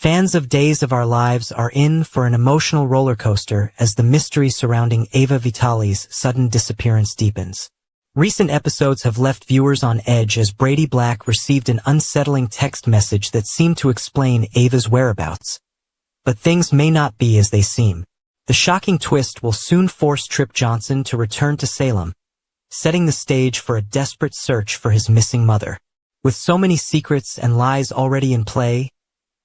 Fans of Days of Our Lives are in for an emotional roller coaster as the mystery surrounding Ava Vitali's sudden disappearance deepens. Recent episodes have left viewers on edge as Brady Black received an unsettling text message that seemed to explain Ava's whereabouts. But things may not be as they seem. The shocking twist will soon force Tripp Johnson to return to Salem, setting the stage for a desperate search for his missing mother. With so many secrets and lies already in play,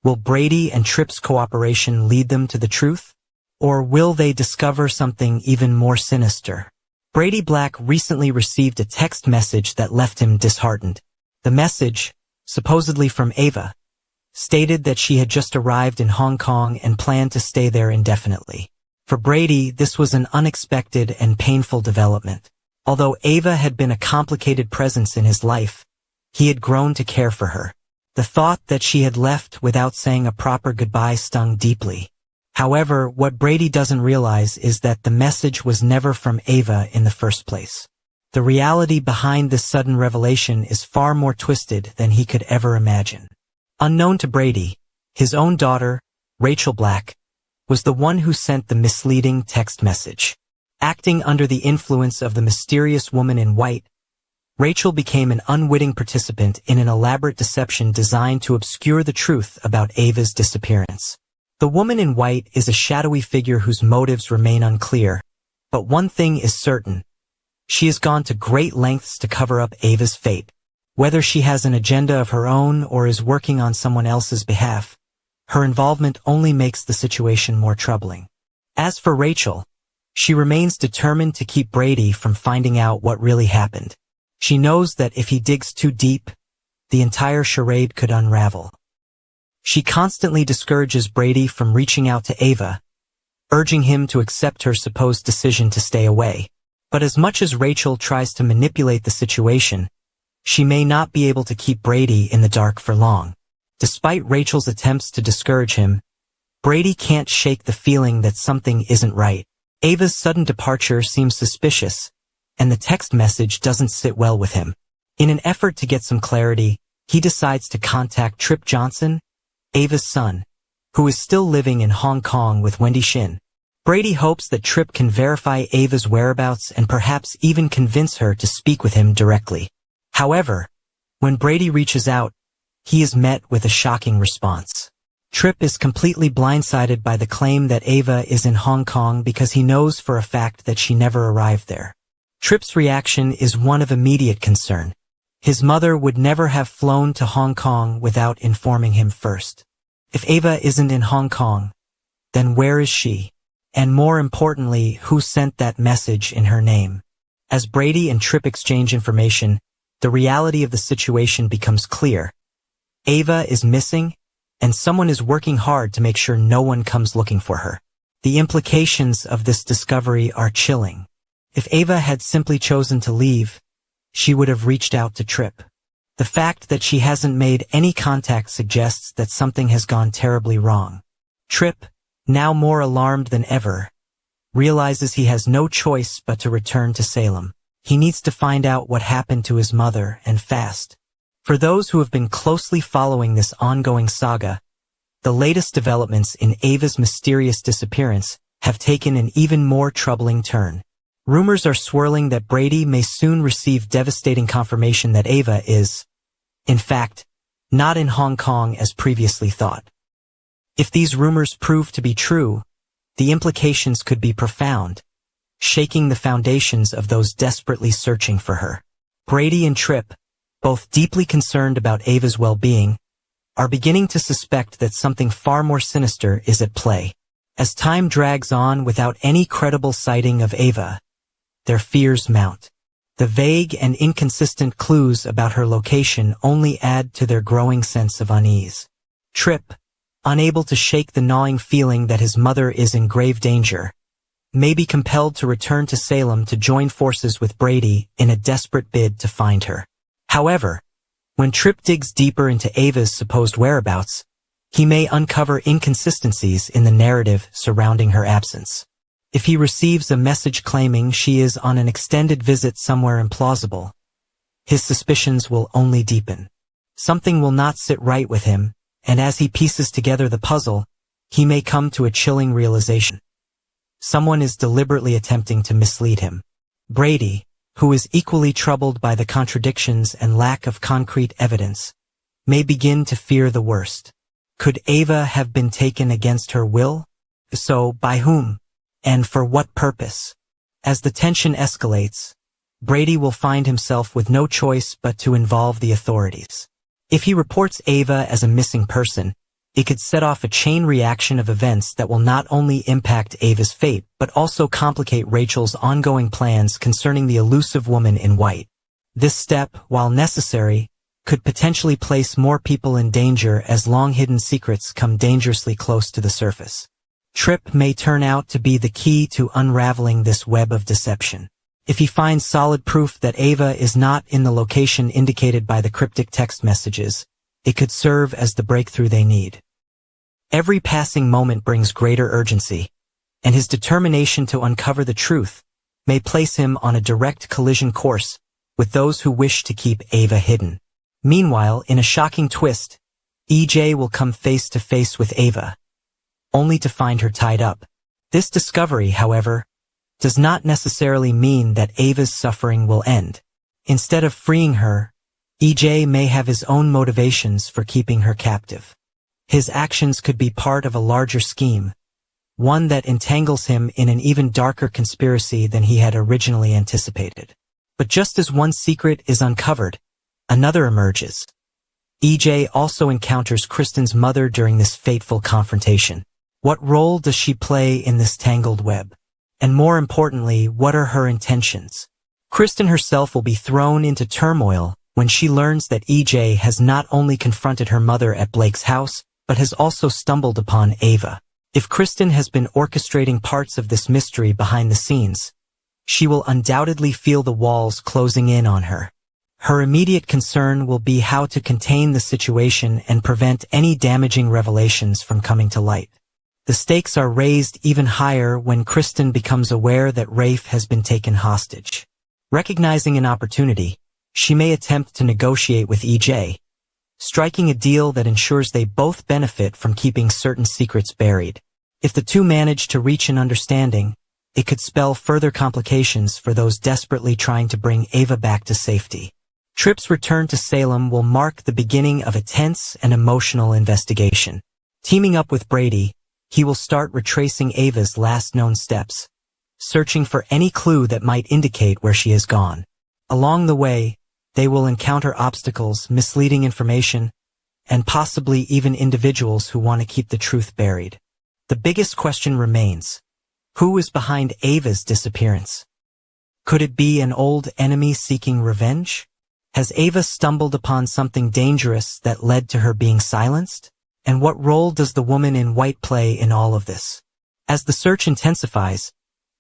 will Brady and Tripp's cooperation lead them to the truth? Or will they discover something even more sinister? Brady Black recently received a text message that left him disheartened. The message, supposedly from Ava, stated that she had just arrived in Hong Kong and planned to stay there indefinitely. For Brady, this was an unexpected and painful development. Although Ava had been a complicated presence in his life, he had grown to care for her. The thought that she had left without saying a proper goodbye stung deeply. However, what Brady doesn't realize is that the message was never from Ava in the first place. The reality behind this sudden revelation is far more twisted than he could ever imagine. Unknown to Brady, his own daughter, Rachel Black, was the one who sent the misleading text message. Acting under the influence of the mysterious woman in white, Rachel became an unwitting participant in an elaborate deception designed to obscure the truth about Ava's disappearance. The woman in white is a shadowy figure whose motives remain unclear, but one thing is certain. She has gone to great lengths to cover up Ava's fate. Whether she has an agenda of her own or is working on someone else's behalf, her involvement only makes the situation more troubling. As for Rachel, she remains determined to keep Brady from finding out what really happened. She knows that if he digs too deep, the entire charade could unravel. She constantly discourages Brady from reaching out to Ava, urging him to accept her supposed decision to stay away. But as much as Rachel tries to manipulate the situation, she may not be able to keep Brady in the dark for long. Despite Rachel's attempts to discourage him, Brady can't shake the feeling that something isn't right. Ava's sudden departure seems suspicious, and the text message doesn't sit well with him. In an effort to get some clarity, he decides to contact Tripp Johnson, Ava's son, who is still living in Hong Kong with Wendy Shin. Brady hopes that Tripp can verify Ava's whereabouts and perhaps even convince her to speak with him directly. However, when Brady reaches out, he is met with a shocking response. Tripp is completely blindsided by the claim that Ava is in Hong Kong because he knows for a fact that she never arrived there. Tripp's reaction is one of immediate concern. His mother would never have flown to Hong Kong without informing him first. If Ava isn't in Hong Kong, then where is she? And more importantly, who sent that message in her name? As Brady and Tripp exchange information, the reality of the situation becomes clear. Ava is missing, and someone is working hard to make sure no one comes looking for her. The implications of this discovery are chilling. If Ava had simply chosen to leave, she would have reached out to Tripp. The fact that she hasn't made any contact suggests that something has gone terribly wrong. Tripp, now more alarmed than ever, realizes he has no choice but to return to Salem. He needs to find out what happened to his mother, and fast. For those who have been closely following this ongoing saga, the latest developments in Ava's mysterious disappearance have taken an even more troubling turn. Rumors are swirling that Brady may soon receive devastating confirmation that Ava is, in fact, not in Hong Kong as previously thought. If these rumors prove to be true, the implications could be profound, shaking the foundations of those desperately searching for her. Brady and Tripp, both deeply concerned about Ava's well-being, are beginning to suspect that something far more sinister is at play. As time drags on without any credible sighting of Ava, their fears mount. The vague and inconsistent clues about her location only add to their growing sense of unease. Tripp, unable to shake the gnawing feeling that his mother is in grave danger, may be compelled to return to Salem to join forces with Brady in a desperate bid to find her. However, when Tripp digs deeper into Ava's supposed whereabouts, he may uncover inconsistencies in the narrative surrounding her absence. If he receives a message claiming she is on an extended visit somewhere implausible, his suspicions will only deepen. Something will not sit right with him, and as he pieces together the puzzle, he may come to a chilling realization. Someone is deliberately attempting to mislead him. Brady, who is equally troubled by the contradictions and lack of concrete evidence, may begin to fear the worst. Could Ava have been taken against her will? If so, by whom? And for what purpose? As the tension escalates, Brady will find himself with no choice but to involve the authorities. If he reports Ava as a missing person, it could set off a chain reaction of events that will not only impact Ava's fate, but also complicate Rachel's ongoing plans concerning the elusive woman in white. This step, while necessary, could potentially place more people in danger as long-hidden secrets come dangerously close to the surface. Tripp may turn out to be the key to unraveling this web of deception. If he finds solid proof that Ava is not in the location indicated by the cryptic text messages, it could serve as the breakthrough they need. Every passing moment brings greater urgency, and his determination to uncover the truth may place him on a direct collision course with those who wish to keep Ava hidden. Meanwhile, in a shocking twist, EJ will come face to face with Ava, only to find her tied up. This discovery, however, does not necessarily mean that Ava's suffering will end. Instead of freeing her, EJ may have his own motivations for keeping her captive. His actions could be part of a larger scheme, one that entangles him in an even darker conspiracy than he had originally anticipated. But just as one secret is uncovered, another emerges. EJ also encounters Kristen's mother during this fateful confrontation. What role does she play in this tangled web? And more importantly, what are her intentions? Kristen herself will be thrown into turmoil when she learns that EJ has not only confronted her mother at Blake's house, but has also stumbled upon Ava. If Kristen has been orchestrating parts of this mystery behind the scenes, she will undoubtedly feel the walls closing in on her. Her immediate concern will be how to contain the situation and prevent any damaging revelations from coming to light. The stakes are raised even higher when Kristen becomes aware that Rafe has been taken hostage. Recognizing an opportunity, she may attempt to negotiate with EJ, striking a deal that ensures they both benefit from keeping certain secrets buried. If the two manage to reach an understanding, it could spell further complications for those desperately trying to bring Ava back to safety. Tripp's return to Salem will mark the beginning of a tense and emotional investigation. Teaming up with Brady, he will start retracing Ava's last known steps, searching for any clue that might indicate where she has gone. Along the way, they will encounter obstacles, misleading information, and possibly even individuals who want to keep the truth buried. The biggest question remains: who is behind Ava's disappearance? Could it be an old enemy seeking revenge? Has Ava stumbled upon something dangerous that led to her being silenced? And what role does the woman in white play in all of this? As the search intensifies,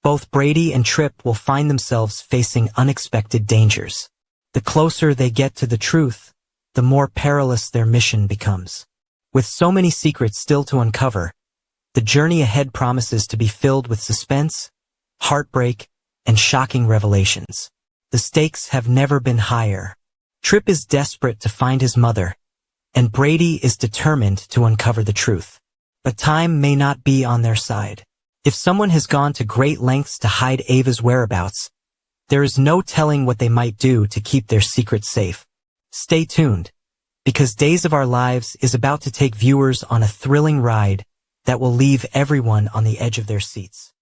both Brady and Tripp will find themselves facing unexpected dangers. The closer they get to the truth, the more perilous their mission becomes. With so many secrets still to uncover, the journey ahead promises to be filled with suspense, heartbreak, and shocking revelations. The stakes have never been higher. Tripp is desperate to find his mother, and Brady is determined to uncover the truth. But time may not be on their side. If someone has gone to great lengths to hide Ava's whereabouts, there is no telling what they might do to keep their secret safe. Stay tuned, because Days of Our Lives is about to take viewers on a thrilling ride that will leave everyone on the edge of their seats.